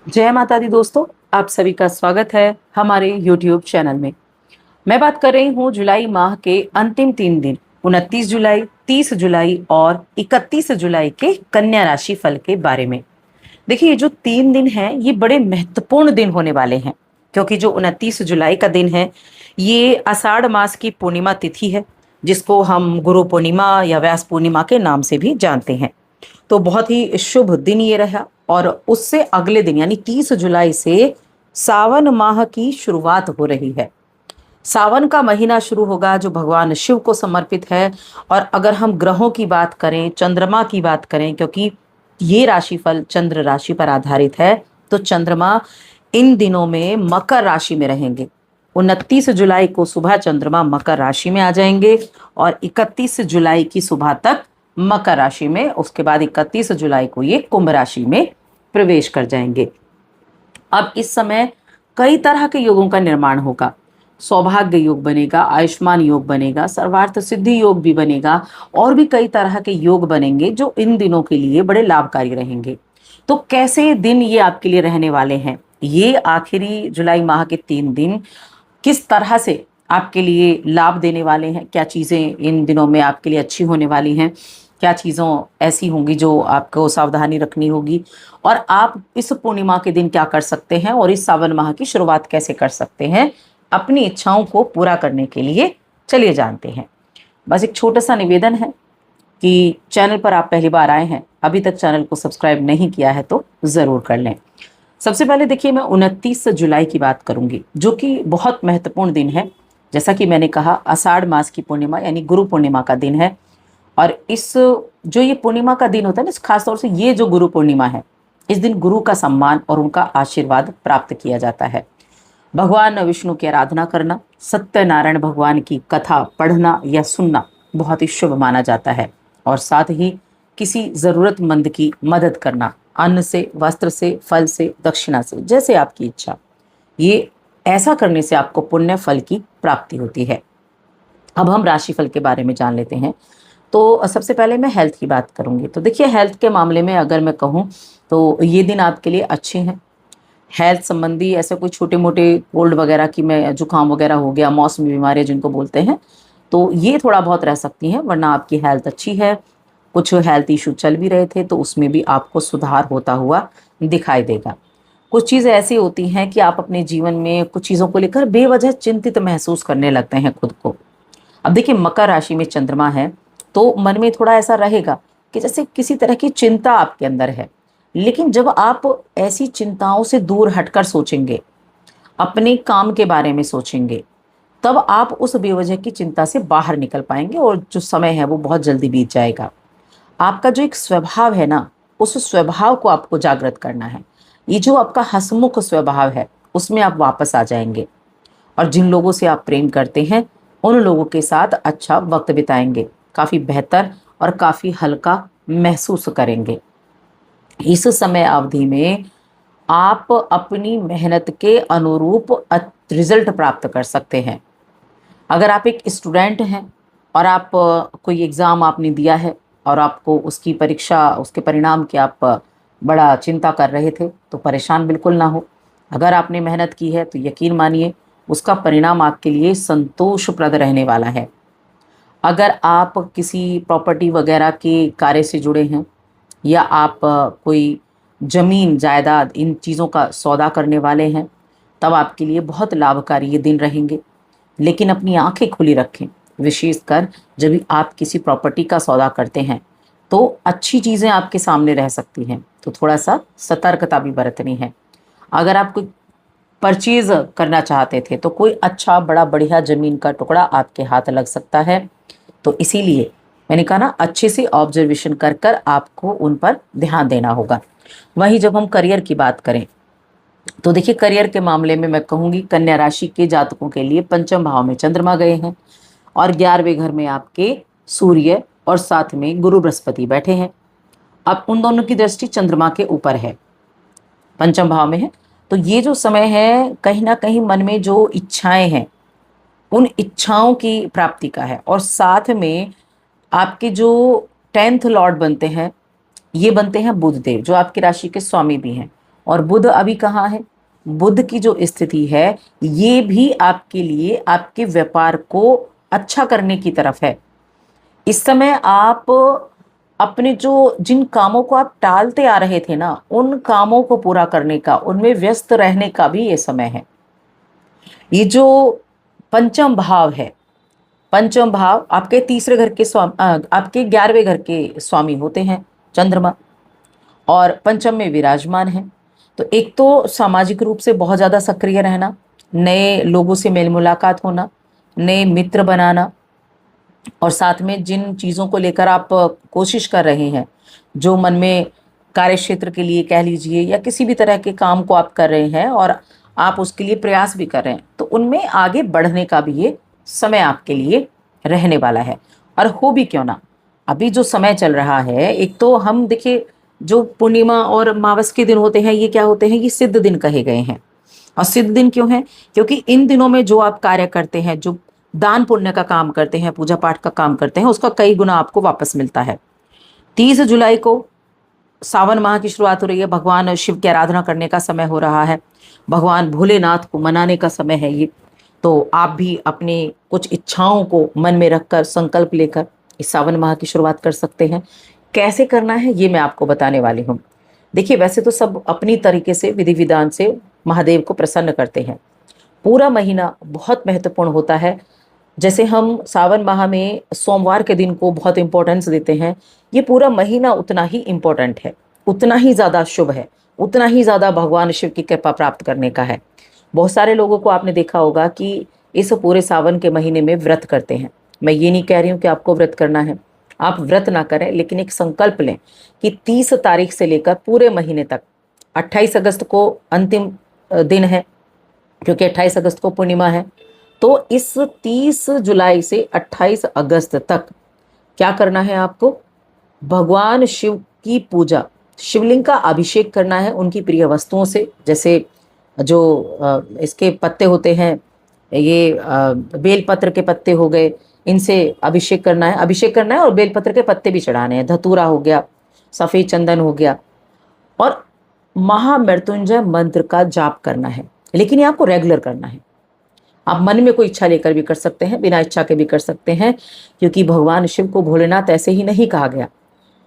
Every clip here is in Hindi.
जय माता दी दोस्तों, आप सभी का स्वागत है हमारे YouTube चैनल में। मैं बात कर रही हूँ जुलाई माह के अंतिम 3 दिन 29 जुलाई, 30 जुलाई और 31 जुलाई के कन्या राशि फल के बारे में। देखिए, ये जो 3 दिन हैं ये बड़े महत्वपूर्ण दिन होने वाले हैं, क्योंकि जो 29 जुलाई का दिन है ये आषाढ़ मास की पूर्णिमा तिथि है, जिसको हम गुरु पूर्णिमा या व्यास पूर्णिमा के नाम से भी जानते हैं। तो बहुत ही शुभ दिन ये रहा। और उससे अगले दिन यानी 30 जुलाई से सावन माह की शुरुआत हो रही है। सावन का महीना शुरू होगा जो भगवान शिव को समर्पित है। और अगर हम ग्रहों की बात करें, चंद्रमा की बात करें, क्योंकि ये राशिफल चंद्र राशि पर आधारित है, तो चंद्रमा इन दिनों में मकर राशि में रहेंगे। 29 जुलाई को सुबह चंद्रमा मकर राशि में आ जाएंगे और 31 जुलाई की सुबह तक मकर राशि में, उसके बाद 31 जुलाई को ये कुंभ राशि में प्रवेश कर जाएंगे। अब इस समय कई तरह के योगों का निर्माण होगा। सौभाग्य योग बनेगा, आयुष्मान योग बनेगा, सर्वार्थ सिद्धि योग भी बनेगा और भी कई तरह के योग बनेंगे जो इन दिनों के लिए बड़े लाभकारी रहेंगे। तो कैसे दिन ये आपके लिए रहने वाले हैं, ये आखिरी जुलाई माह के 3 दिन किस तरह से आपके लिए लाभ देने वाले हैं, क्या चीज़ें इन दिनों में आपके लिए अच्छी होने वाली हैं, क्या चीज़ों ऐसी होंगी जो आपको सावधानी रखनी होगी, और आप इस पूर्णिमा के दिन क्या कर सकते हैं और इस सावन माह की शुरुआत कैसे कर सकते हैं अपनी इच्छाओं को पूरा करने के लिए, चलिए जानते हैं। बस एक छोटा सा निवेदन है कि चैनल पर आप पहली बार आए हैं, अभी तक चैनल को सब्सक्राइब नहीं किया है तो ज़रूर कर लें। सबसे पहले देखिए, मैं 29 जुलाई की बात करूंगी जो कि बहुत महत्वपूर्ण दिन है। जैसा कि मैंने कहा, आषाढ़ मास की पूर्णिमा यानी गुरु पूर्णिमा का दिन है। और इस जो ये पूर्णिमा का दिन होता है ना, खास तौर से ये जो गुरु पूर्णिमा है, इस दिन गुरु का सम्मान और उनका आशीर्वाद प्राप्त किया जाता है। भगवान विष्णु की आराधना करना, सत्यनारायण भगवान की कथा पढ़ना या सुनना बहुत ही शुभ माना जाता है। और साथ ही किसी ज़रूरतमंद की मदद करना, अन्न से, वस्त्र से, फल से, दक्षिणा से, जैसे आपकी इच्छा, ये ऐसा करने से आपको पुण्य फल की प्राप्ति होती है। अब हम राशिफल के बारे में जान लेते हैं। तो सबसे पहले मैं हेल्थ की बात करूंगी। तो देखिए, हेल्थ के मामले में अगर मैं कहूँ तो ये दिन आपके लिए अच्छे हैं। हेल्थ संबंधी ऐसे कोई छोटे मोटे कोल्ड वगैरह की, में जुकाम वगैरह हो गया, मौसमी बीमारियां जिनको बोलते हैं, तो ये थोड़ा बहुत रह सकती हैं, वरना आपकी हेल्थ अच्छी है। कुछ हेल्थ इशू चल भी रहे थे तो उसमें भी आपको सुधार होता हुआ दिखाई देगा। कुछ चीज़ें ऐसी होती हैं कि आप अपने जीवन में कुछ चीज़ों को लेकर बेवजह चिंतित महसूस करने लगते हैं खुद को। अब देखिए, मकर राशि में चंद्रमा है तो मन में थोड़ा ऐसा रहेगा कि जैसे किसी तरह की चिंता आपके अंदर है। लेकिन जब आप ऐसी चिंताओं से दूर हटकर सोचेंगे, अपने काम के बारे में सोचेंगे, तब आप उस बेवजह की चिंता से बाहर निकल पाएंगे और जो समय है वो बहुत जल्दी बीत जाएगा। आपका जो एक स्वभाव है ना, उस स्वभाव को आपको जागृत करना है। ये जो आपका हंसमुख स्वभाव है उसमें आप वापस आ जाएंगे और जिन लोगों से आप प्रेम करते हैं उन लोगों के साथ अच्छा वक्त बिताएंगे, काफ़ी बेहतर और काफ़ी हल्का महसूस करेंगे। इस समय अवधि में आप अपनी मेहनत के अनुरूप रिजल्ट प्राप्त कर सकते हैं। अगर आप एक स्टूडेंट हैं और आप कोई एग्ज़ाम आपने दिया है और आपको उसकी परीक्षा, उसके परिणाम की आप बड़ा चिंता कर रहे थे, तो परेशान बिल्कुल ना हो। अगर आपने मेहनत की है तो यकीन मानिए उसका परिणाम आपके लिए संतोषप्रद रहने वाला है। अगर आप किसी प्रॉपर्टी वगैरह के कार्य से जुड़े हैं या आप कोई ज़मीन जायदाद इन चीज़ों का सौदा करने वाले हैं, तब आपके लिए बहुत लाभकारी ये दिन रहेंगे। लेकिन अपनी आंखें खुली रखें, विशेषकर जब भी आप किसी प्रॉपर्टी का सौदा करते हैं तो अच्छी चीज़ें आपके सामने रह सकती हैं, तो थोड़ा सा सतर्कता भी बरतनी है। अगर आप कोई परचेज करना चाहते थे तो कोई अच्छा बड़ा बढ़िया ज़मीन का टुकड़ा आपके हाथ लग सकता है, तो इसीलिए मैंने कहा ना, अच्छे से ऑब्जर्वेशन कर कर आपको उन पर ध्यान देना होगा। वहीं जब हम करियर की बात करें तो देखिए, करियर के मामले में मैं कहूँगी कन्या राशि के जातकों के लिए पंचम भाव में चंद्रमा गए हैं और 11वें घर में आपके सूर्य और साथ में गुरु बृहस्पति बैठे हैं। अब उन दोनों की दृष्टि चंद्रमा के ऊपर है, पंचम भाव में है। तो ये जो समय है कहीं ना कहीं मन में जो इच्छाएं हैं उन इच्छाओं की प्राप्ति का है। और साथ में आपके जो 10th लॉर्ड बनते हैं, ये बनते हैं बुध देव, जो आपकी राशि के स्वामी भी हैं। और बुध अभी कहाँ है? बुध की जो स्थिति है ये भी आपके लिए आपके व्यापार को अच्छा करने की तरफ है। इस समय आप अपने जो जिन कामों को आप टालते आ रहे थे ना, उन कामों को पूरा करने का, उनमें व्यस्त रहने का भी ये समय है। ये जो पंचम भाव है, पंचम भाव आपके तीसरे घर के स्वामी, आपके 11वें घर के स्वामी होते हैं चंद्रमा, और पंचम में विराजमान है। तो एक तो सामाजिक रूप से बहुत ज़्यादा सक्रिय रहना, नए लोगों से मेल मुलाकात होना, नए मित्र बनाना, और साथ में जिन चीज़ों को लेकर आप कोशिश कर रहे हैं, जो मन में कार्य क्षेत्र के लिए कह लीजिए या किसी भी तरह के काम को आप कर रहे हैं और आप उसके लिए प्रयास भी कर रहे हैं, तो उनमें आगे बढ़ने का भी ये समय आपके लिए रहने वाला है। और हो भी क्यों ना, अभी जो समय चल रहा है, एक तो हम देखिए जो पूर्णिमा और अमावस के दिन होते हैं, ये क्या होते हैं? ये सिद्ध दिन कहे गए हैं। और सिद्ध दिन क्यों है? क्योंकि इन दिनों में जो आप कार्य करते हैं, जो दान पुण्य का काम करते हैं, पूजा पाठ का काम करते हैं, उसका कई गुना आपको वापस मिलता है। 30 जुलाई को सावन माह की शुरुआत हो रही है, भगवान शिव की आराधना करने का समय हो रहा है, भगवान भोलेनाथ को मनाने का समय है ये। तो आप भी अपने कुछ इच्छाओं को मन में रखकर संकल्प लेकर इस सावन माह की शुरुआत कर सकते हैं। कैसे करना है ये मैं आपको बताने वाली हूँ। देखिए, वैसे तो सब अपनी तरीके से विधि विधान से महादेव को प्रसन्न करते हैं। पूरा महीना बहुत महत्वपूर्ण होता है। जैसे हम सावन माह में सोमवार के दिन को बहुत इंपॉर्टेंस देते हैं, ये पूरा महीना उतना ही इम्पोर्टेंट है, उतना ही ज़्यादा शुभ है, उतना ही ज़्यादा भगवान शिव की कृपा प्राप्त करने का है। बहुत सारे लोगों को आपने देखा होगा कि इस पूरे सावन के महीने में व्रत करते हैं। मैं ये नहीं कह रही हूँ कि आपको व्रत करना है, आप व्रत ना करें, लेकिन एक संकल्प लें कि 30 तारीख से लेकर पूरे महीने तक, 28 अगस्त को अंतिम दिन है क्योंकि 28 अगस्त को पूर्णिमा है, तो इस 30 जुलाई से 28 अगस्त तक क्या करना है आपको? भगवान शिव की पूजा, शिवलिंग का अभिषेक करना है उनकी प्रिय वस्तुओं से। जैसे जो इसके पत्ते होते हैं, ये बेलपत्र के पत्ते हो गए, इनसे अभिषेक करना है, और बेलपत्र के पत्ते भी चढ़ाने हैं। धतूरा हो गया, सफ़ेद चंदन हो गया, और महामृत्युंजय मंत्र का जाप करना है। लेकिन ये आपको रेगुलर करना है। आप मन में कोई इच्छा लेकर भी कर सकते हैं, बिना इच्छा के भी कर सकते हैं, क्योंकि भगवान शिव को भोलेनाथ ऐसे ही नहीं कहा गया।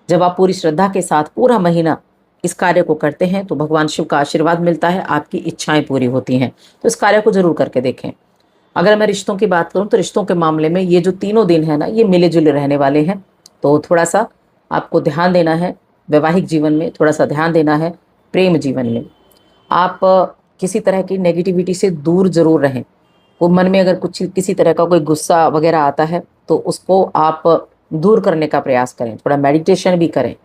जब आप पूरी श्रद्धा के साथ पूरा महीना इस कार्य को करते हैं तो भगवान शिव का आशीर्वाद मिलता है, आपकी इच्छाएं पूरी होती हैं। तो इस कार्य को जरूर करके देखें। अगर मैं रिश्तों की बात करूं तो रिश्तों के मामले में ये जो तीनों दिन है ना, ये मिले जुले रहने वाले हैं। तो थोड़ा सा आपको ध्यान देना है, वैवाहिक जीवन में थोड़ा सा ध्यान देना है, प्रेम जीवन में आप किसी तरह की नेगेटिविटी से दूर जरूर रहें। वो मन में अगर कुछ किसी तरह का कोई गुस्सा वगैरह आता है तो उसको आप दूर करने का प्रयास करें, थोड़ा मेडिटेशन भी करें,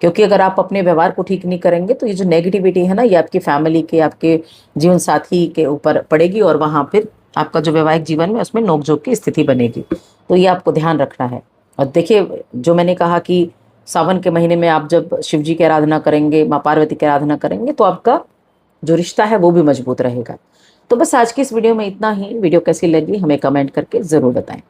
क्योंकि अगर आप अपने व्यवहार को ठीक नहीं करेंगे तो ये जो नेगेटिविटी है ना, ये आपकी फैमिली के, आपके जीवन साथी के ऊपर पड़ेगी, और वहाँ फिर आपका जो वैवाहिक जीवन में उसमें नोकझोंक की स्थिति बनेगी। तो ये आपको ध्यान रखना है। और देखिए, जो मैंने कहा कि सावन के महीने में आप जब शिव जी की आराधना करेंगे, माँ पार्वती की आराधना करेंगे, तो आपका जो रिश्ता है वो भी मजबूत रहेगा। तो बस आज की इस वीडियो में इतना ही। वीडियो कैसी लगी हमें कमेंट करके ज़रूर बताएं।